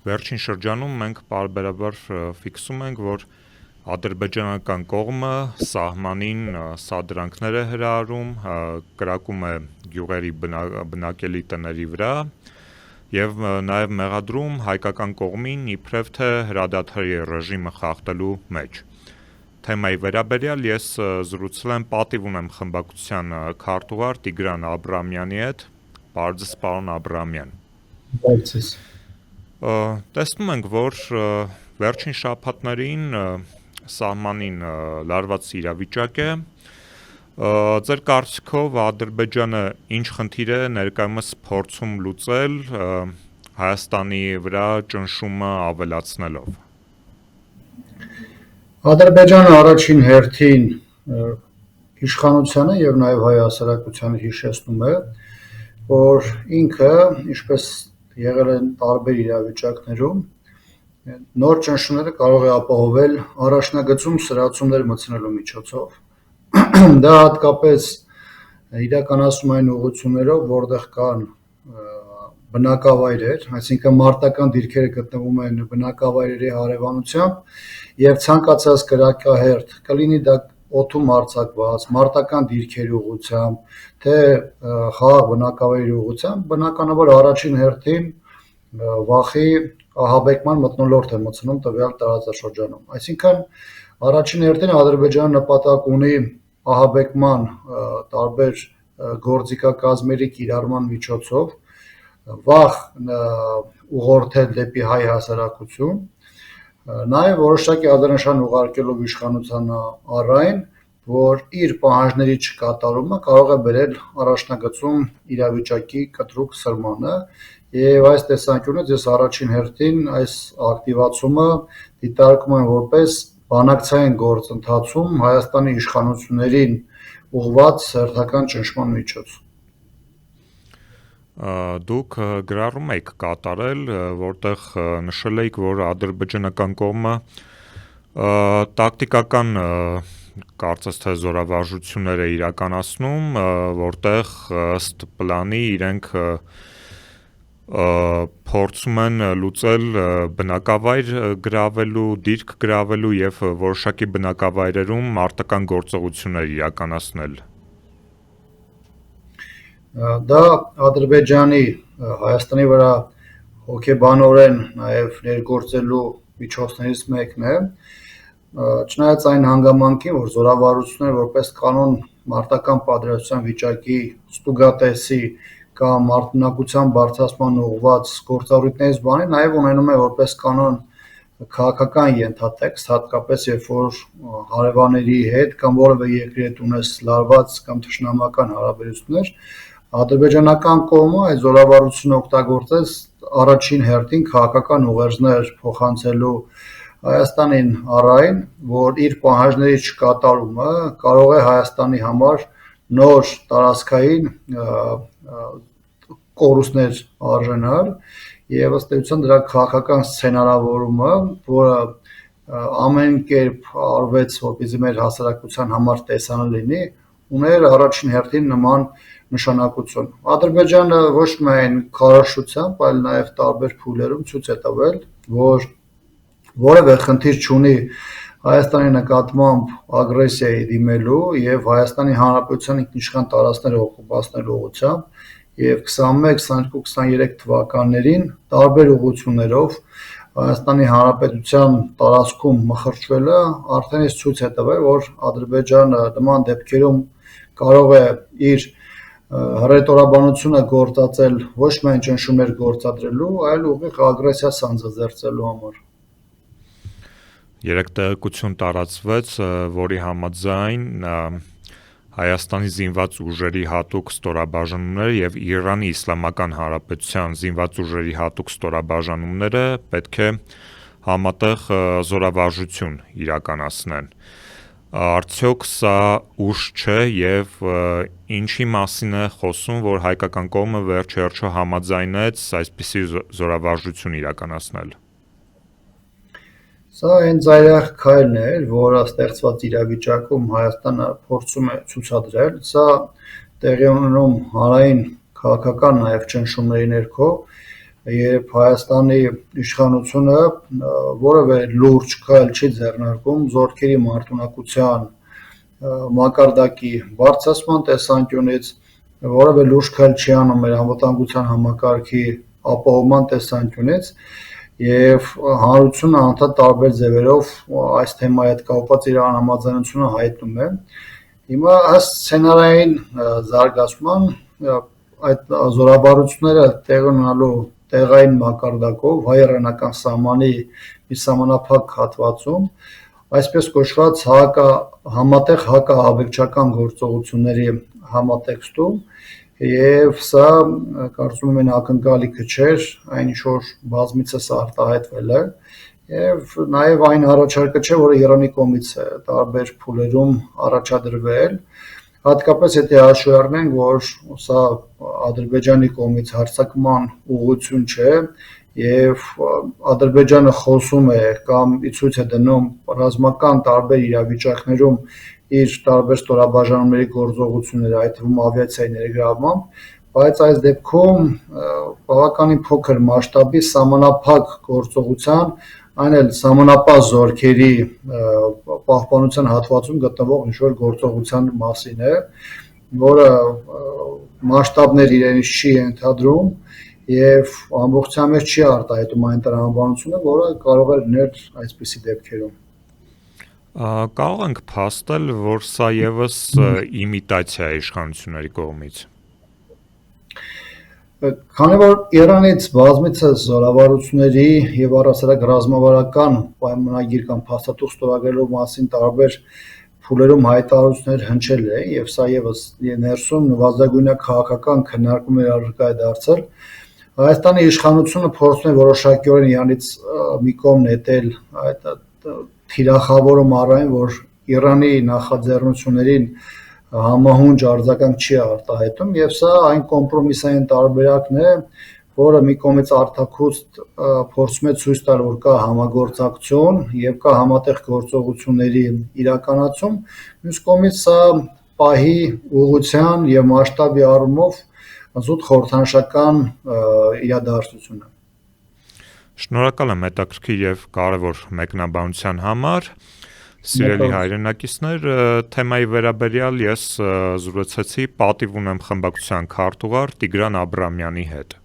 Վերջին շրջանում մենք պարբերաբար ֆիքսում ենք, որ ադրբեջանական կողմը սահմանին սադրանքներ է հրահրում, կրակում է գյուղերի բնակելի տների վրա եւ նաեւ մեղադրում հայկական կողմին իբրև թե հրադադարի ռեժիմը խախտելու մեջ։ Թեմայի վերաբերյալ ես զրուցել եմ, պատիվ ունեմ խմբակցության քարտուղար Տիգրան Աբրամյանի հետ, Պարզս պարոն Աբրամյան։ Բարձես։ Տեսնում ենք, որ վերջին շաբաթներին սահմանին լարված իրավիճակ է, ձեր կարծիքով Ադրբեջանը ինչ խնդիր է ներկայումս փորձում լուծել Հայաստանի վրա ճնշումը ավելացնելով։ Ադրբեջանը առաջին հերթին իշխանությանը եւ նաեւ հայ հասարակությանը հիշեցնում է, որ ինքը, ինչպես եղել են տարբեր իրավիճակներում, նոր ճնշումները կարող է ապահովել առաջնագծում սրացումներ մտցնելու միջոցով։ Դա հատկապես իրականացում այն ուղղություններով, որտեղ կան բնակավայրեր, այսինքն մարտական դիրքերը գտնվում են բնակավայրերի հարևանությամբ եւ ցանկացած կրակահերթ, կլինի դա օդում արձակված, մարտական դիրքերի ուղղությամբ, թե խաղաղ բնակավայրերի ուղղությամբ, բնականաբար առաջին հերթին վախի ահաբեկման մթնոլորտ է մտցնում տվյալ տարածաշրջանում։ Այսինքն առաջին հերթին Ադրբեջանը նպատակ ունի ահաբեկման տարբեր գործիքակազմերի կիրառման միջոցով վախ ուղղորդել դեպի հայ հասարակություն, նաև որոշակի անդրաշան ուղարկելով իշխանությանը առ այն, որ իր պահանջների չկատարումը կարող է բերել առաջնագծում իրավիճակի կտրուկ սրմանը, եւ այս տեսանկյունից ես առաջին հերթին այս ակտիվացումը դիտարկում եմ որպես բանակցային գործընթացում Հայաստանի իշխանություններին ուղղված հերթական ճնշման միջոց։ Դուք գրառում եք կատարել, որտեղ նշել եք, որ ադրբեջանական կողմը տակտիկական կարծես թե զորավարժություններ է իրականացնում, որտեղ ըստ պլանի իրենք փորձում են լուծել բնակավայր գրավելու, դիրք գրավելու եւ որոշակի բնակավայրերում մարտական գործողություններ իրականացնել։ Դա Ադրբեջանի Հայաստանի վրա հոգեբանորեն նաև ներգործելու միջոցներից մեկն է, չնայած այն հանգամանքին, որ զորավարությունները որպես կանոն մարտական պատրաստության վիճակի ստուգատեսի կամ մարտունակության բարձրացման ուղղված գործառույթներից բանի նաև ունենում է որպես կանոն քաղաքական ենթատեքստ, հատկապես երբ որ հարևանների հետ կամ որևէ երկրի հետ ունես լարված կամ թշնամական հարաբերություններ, ադրբեջանական կողմը այդ զորավարությունը օգտագործեց առաջին հերթին քաղաքական ուղերձներ փոխանցելու Հայաստանին առ այն, որ իր պահանջների չկատարումը կարող է Հայաստանի համար նոր տարածքային կորուստներ արժանալ եւ ըստ էության դրա քաղաքական սցենարավորումը, որը ամեն կերպ արվեց, որպեսզի մեր հասարակության համար տեսանելի լինի, ուներ առաջին հերթին նման նշանակություն։ Ադրբեջանը ոչ միայն քարոզչությամբ, այլ նաև տարբեր փուլերում ցույց է տվել, որ որևէ խնդիր չունի Հայաստանի նկատմամբ ագրեսիայի դիմելու եւ Հայաստանի Հանրապետության ինքնիշխան տարածքները օկուպացնելու ուղղությամբ եւ 21, 22, 23 թվականներին տարբեր ուղղություններով Հայաստանի Հանրապետության տարածքում մխրճվելը արդեն իսկ ցույց է տվել, որ Ադրբեջանը նման դեպքերում կարող է իր հռետորաբանությունը գործածել ոչ միայն ճնշումներ գործադրելու, այլ ուղիղ ագրեսիա սանձազերծելու համար։ Երեք տեղեկություն տարածվեց, որի համաձայն Հայաստանի զինված ուժերի հատուկ ստորաբաժանումները եւ Իրանի Իսլամական Հանրապետության զինված ուժերի հատուկ ստորաբաժանումները պետք է համատեղ զորավարժություն իրականացնեն։ Արդյոք սա ուշ չէ եւ ինչի մասին է խոսում, որ հայկական կողմը վերջ-վերջո համաձայնեց այսպիսի զորավարժություն իրականացնել։ Սա այն ծայրահեղ քայլն է, որը ստեղծված իրավիճակում Հայաստանը փորձում է ցուցադրել։ Սա տեղի ունենում հանրային քաղաքական նաև ճնշումների ներքո, երբ Հայաստանի իշխանությունը որևէ լուրջ քայլ չի ձեռնարկում զորքերի մարտունակության մակարդակի բարձրացման տեսանկյունից, որևէ լուրջ քայլ չի անում մեր անվտանգության համակարգի ապահովման տեսանկյունից եւ հանրությունը անդադ տարբեր ձևերով այս թեմայի հետ կապված իր անհամաձայնությունը հայտնում է։ Հիմա ըստ սցենարային զարգացման այդ զորաբարությունները տեղի ունենալու տեղային մակարդակով հայ-իրանական սահմանի մի սահմանափակ հատվածում այսպես կոչված համատեղ հակահավեկչական գործողությունների համատեքստում եւ սա կարծում եմ ակնկալիքը չէր, այն ինչ որ բազմիցս արտահայտվել է եւ նաեւ այն առաջարկը չէ, որը Իրանի կողմից է տարբեր փուլերում առաջադրվել, հատկապես եթե հաշվի առնենք, որ սա Ադրբեջանի կողմից հարձակման ուղղություն չէ եւ Ադրբեջանը խոսում է կամ ի ցույց է դնում ռազմական տարբեր իրավիճակներում իր տարբեր ստորաբաժանումների գործողությունները, այդ թվում ավիացիայի ներգրավմամբ, բայց այս դեպքում բավականին փոքր մասշտաբի սահմանափակ գործողության, այն էլ սահմանապահ զորքերի պահպանության հատվածում գտնվող ինչ-որ գործողության մասին է, որը մասշտաբներ իրենից չի ենթադրում եւ ամբողջությամբ չի արտահայտում այն տրամաբանությունը, որը կարող է լինել այսպիսի դեպքերում։ Կարող ենք փաստել, որ սա եւս իմիտացիա է իշխանությունների կողմից։ Քանի որ Իրանից բազմիցս զորավարությունների եւ առասարակ ռազմավարական պայմանագիր կամ փաստաթուղթ ստորագրելու մասին տարբեր փուլերում հայտարարություններ հնչել է եւ սա եւս ներսում նվազագույնակ քաղաքական քննարկումներ առարկա է դարձել, Հայաստանի իշխանությունը փորձում է որոշակիորեն Իրանից մի կողմ նետել այդ թիրախավորում առայն, որ Իրանի նախաձեռնություններին համահունչ արձագանք չի արտահայտում եւ սա այն կոմպրոմիսային տարբերակն է, որը մի կողմից արտաքուստ փորձում է ցույց տալ, որ կա համագործակցություն եւ կա համատեղ գործողությունների իրականացում, մյուս կողմից սա պահի ուղղության եւ մասշտաբի առումով զուտ խորհրդանշական իրադարձություն է։ Շնորհակալ եմ հետաքրքիր եւ կարեւոր մեկնաբանության համար։ Սիրելի հայրենակիցներ, թեմայի վերաբերյալ ես զրուցեցի պատիվ ունեմ խմբակցության քարտուղար Տիգրան Աբրամյանի հետ։